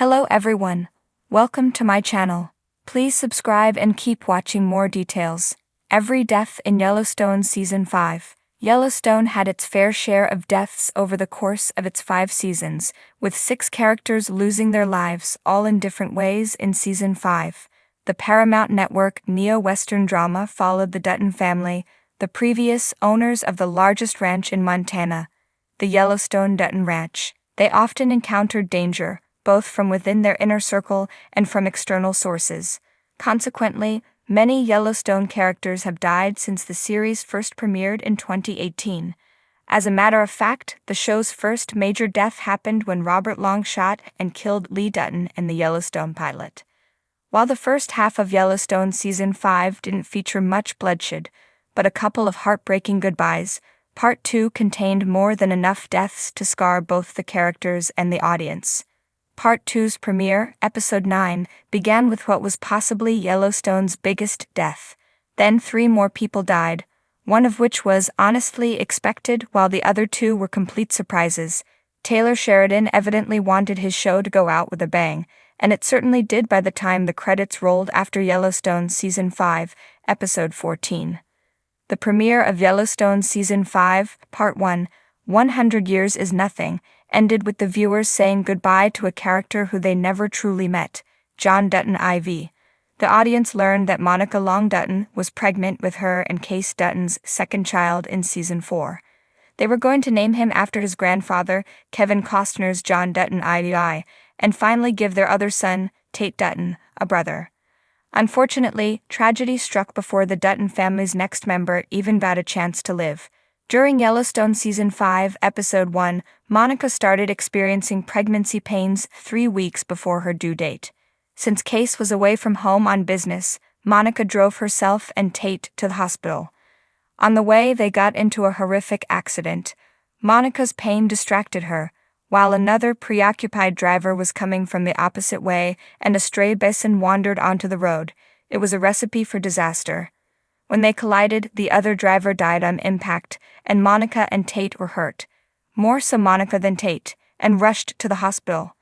Hello everyone. Welcome to my channel. Please subscribe and keep watching more details. Every death in Yellowstone Season 5. Yellowstone had its fair share of deaths over the course of its 5 seasons, with 6 characters losing their lives, all in different ways in Season 5. The Paramount Network neo-Western drama followed the Dutton family, the previous owners of the largest ranch in Montana, the Yellowstone Dutton Ranch. They often encountered danger, both from within their inner circle and from external sources. Consequently, many Yellowstone characters have died since the series first premiered in 2018. As a matter of fact, the show's first major death happened when Robert Long shot and killed Lee Dutton in the Yellowstone pilot. While the first half of Yellowstone Season 5 didn't feature much bloodshed, but a couple of heartbreaking goodbyes, Part 2 contained more than enough deaths to scar both the characters and the audience. Part 2's premiere, Episode 9, began with what was possibly Yellowstone's biggest death. Then 3 more people died, one of which was honestly expected while the other 2 were complete surprises. Taylor Sheridan evidently wanted his show to go out with a bang, and it certainly did by the time the credits rolled after Yellowstone Season 5, Episode 14. The premiere of Yellowstone Season 5, Part 1, 100 Years is Nothing, ended with the viewers saying goodbye to a character who they never truly met, John Dutton IV. The audience learned that Monica Long Dutton was pregnant with her and Case Dutton's second child in Season 4. They were going to name him after his grandfather, Kevin Costner's John Dutton IV, and finally give their other son, Tate Dutton, a brother. Unfortunately, tragedy struck before the Dutton family's next member even got a chance to live. During Yellowstone Season 5, Episode 1, Monica started experiencing pregnancy pains 3 weeks before her due date. Since Case was away from home on business, Monica drove herself and Tate to the hospital. On the way, they got into a horrific accident. Monica's pain distracted her, while another preoccupied driver was coming from the opposite way and a stray bison wandered onto the road. It was a recipe for disaster. When they collided, the other driver died on impact, and Monica and Tate were hurt, more so Monica than Tate, and rushed to the hospital.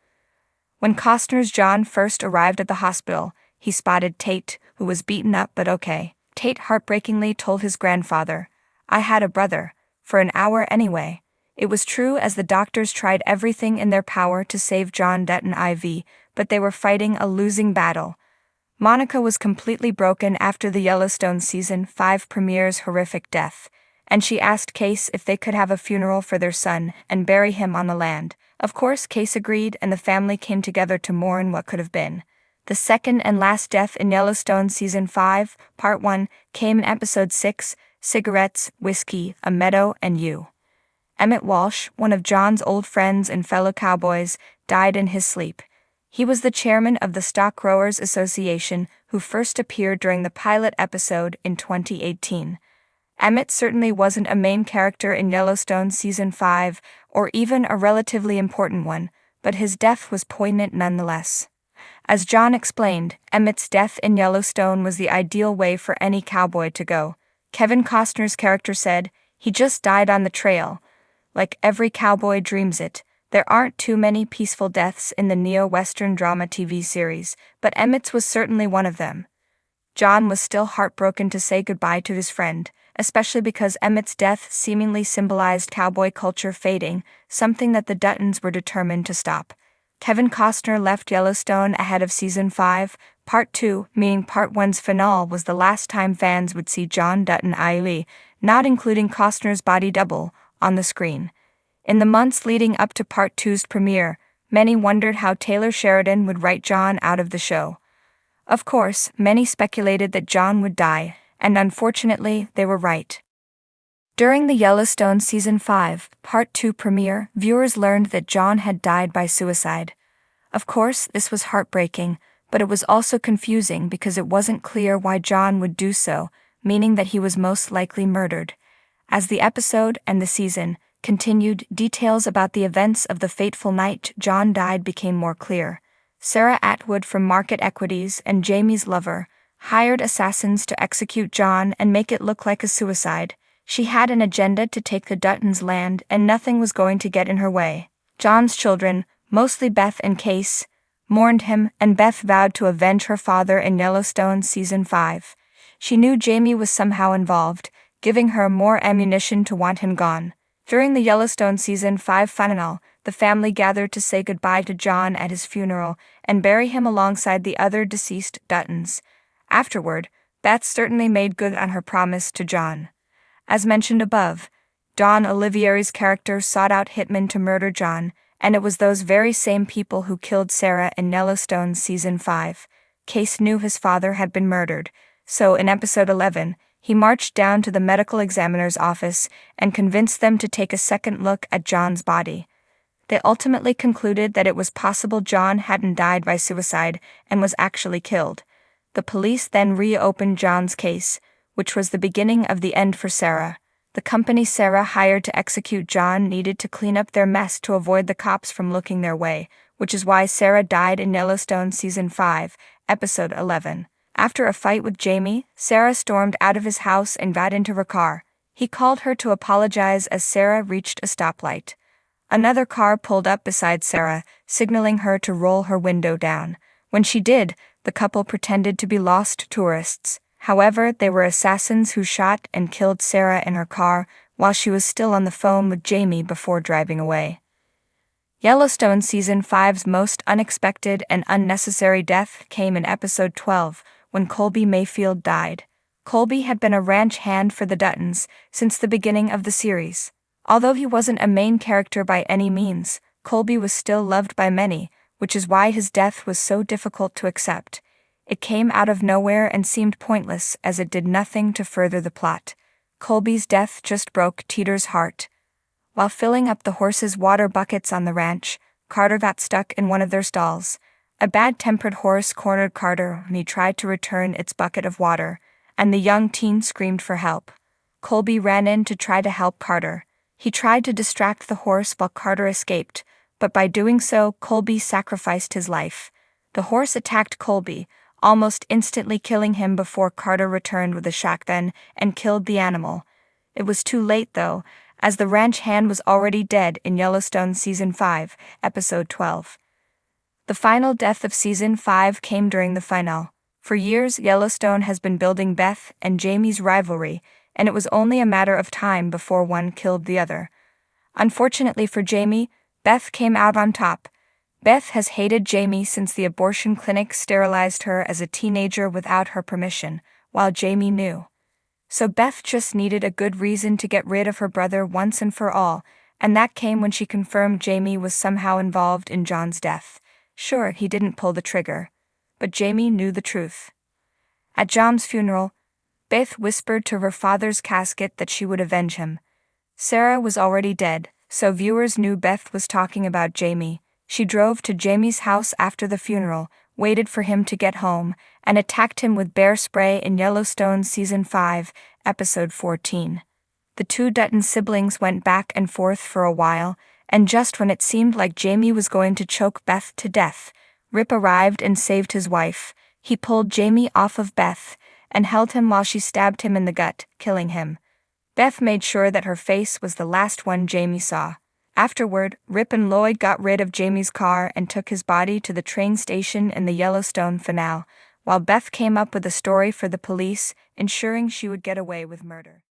When Costner's John first arrived at the hospital, he spotted Tate, who was beaten up but okay. Tate heartbreakingly told his grandfather, "I had a brother, for an hour anyway." It was true, as the doctors tried everything in their power to save John Dutton IV, but they were fighting a losing battle. Monica was completely broken after the Yellowstone Season 5 premiere's horrific death, and she asked Case if they could have a funeral for their son and bury him on the land. Of course, Case agreed, and the family came together to mourn what could have been. The second and last death in Yellowstone Season 5, Part 1, came in Episode 6, Cigarettes, Whiskey, a Meadow, and You. Emmett Walsh, one of John's old friends and fellow cowboys, died in his sleep. He was the chairman of the Stock Growers Association who first appeared during the pilot episode in 2018. Emmett certainly wasn't a main character in Yellowstone Season 5, or even a relatively important one, but his death was poignant nonetheless. As John explained, Emmett's death in Yellowstone was the ideal way for any cowboy to go. Kevin Costner's character said, "He just died on the trail. Like every cowboy dreams it." There aren't too many peaceful deaths in the neo-Western drama TV series, but Emmett's was certainly one of them. John was still heartbroken to say goodbye to his friend, especially because Emmett's death seemingly symbolized cowboy culture fading, something that the Duttons were determined to stop. Kevin Costner left Yellowstone ahead of Season 5, Part 2, meaning Part 1's finale was the last time fans would see John Dutton IV, not including Costner's body double, on the screen. In the months leading up to Part 2's premiere, many wondered how Taylor Sheridan would write John out of the show. Of course, many speculated that John would die, and unfortunately, they were right. During the Yellowstone Season 5, Part 2 premiere, viewers learned that John had died by suicide. Of course, this was heartbreaking, but it was also confusing because it wasn't clear why John would do so, meaning that he was most likely murdered. As the episode and the season continued, details about the events of the fateful night John died became more clear. Sarah Atwood from Market Equities and Jamie's lover hired assassins to execute John and make it look like a suicide. She had an agenda to take the Duttons' land, and nothing was going to get in her way. John's children, mostly Beth and Case, mourned him, and Beth vowed to avenge her father in Yellowstone Season 5. She knew Jamie was somehow involved, giving her more ammunition to want him gone. During the Yellowstone Season 5 finale, the family gathered to say goodbye to John at his funeral and bury him alongside the other deceased Duttons. Afterward, Beth certainly made good on her promise to John. As mentioned above, Don Olivieri's character sought out hitmen to murder John, and it was those very same people who killed Sarah in Yellowstone Season 5. Case knew his father had been murdered, so in episode 11, he marched down to the medical examiner's office and convinced them to take a second look at John's body. They ultimately concluded that it was possible John hadn't died by suicide and was actually killed. The police then reopened John's case, which was the beginning of the end for Sarah. The company Sarah hired to execute John needed to clean up their mess to avoid the cops from looking their way, which is why Sarah died in Yellowstone Season 5, Episode 11. After a fight with Jamie, Sarah stormed out of his house and got into her car. He called her to apologize as Sarah reached a stoplight. Another car pulled up beside Sarah, signaling her to roll her window down. When she did, the couple pretended to be lost tourists. However, they were assassins who shot and killed Sarah in her car while she was still on the phone with Jamie before driving away. Yellowstone Season 5's most unexpected and unnecessary death came in Episode 12, when Colby Mayfield died. Colby had been a ranch hand for the Duttons since the beginning of the series. Although he wasn't a main character by any means, Colby was still loved by many, which is why his death was so difficult to accept. It came out of nowhere and seemed pointless as it did nothing to further the plot. Colby's death just broke Teeter's heart. While filling up the horses' water buckets on the ranch, Carter got stuck in one of their stalls. A bad-tempered horse cornered Carter when he tried to return its bucket of water, and the young teen screamed for help. Colby ran in to try to help Carter. He tried to distract the horse while Carter escaped, but by doing so, Colby sacrificed his life. The horse attacked Colby, almost instantly killing him before Carter returned with a shotgun and killed the animal. It was too late, though, as the ranch hand was already dead in Yellowstone Season 5, Episode 12. The final death of Season 5 came during the finale. For years, Yellowstone has been building Beth and Jamie's rivalry, and it was only a matter of time before one killed the other. Unfortunately for Jamie, Beth came out on top. Beth has hated Jamie since the abortion clinic sterilized her as a teenager without her permission, while Jamie knew. So Beth just needed a good reason to get rid of her brother once and for all, and that came when she confirmed Jamie was somehow involved in John's death. Sure, he didn't pull the trigger, but Jamie knew the truth. At John's funeral, Beth whispered to her father's casket that she would avenge him. Sarah was already dead, so viewers knew Beth was talking about Jamie. She drove to Jamie's house after the funeral, waited for him to get home, and attacked him with bear spray in Yellowstone Season 5, Episode 14. The two Dutton siblings went back and forth for a while, and just when it seemed like Jamie was going to choke Beth to death, Rip arrived and saved his wife. He pulled Jamie off of Beth and held him while she stabbed him in the gut, killing him. Beth made sure that her face was the last one Jamie saw. Afterward, Rip and Lloyd got rid of Jamie's car and took his body to the train station in the Yellowstone finale, while Beth came up with a story for the police, ensuring she would get away with murder.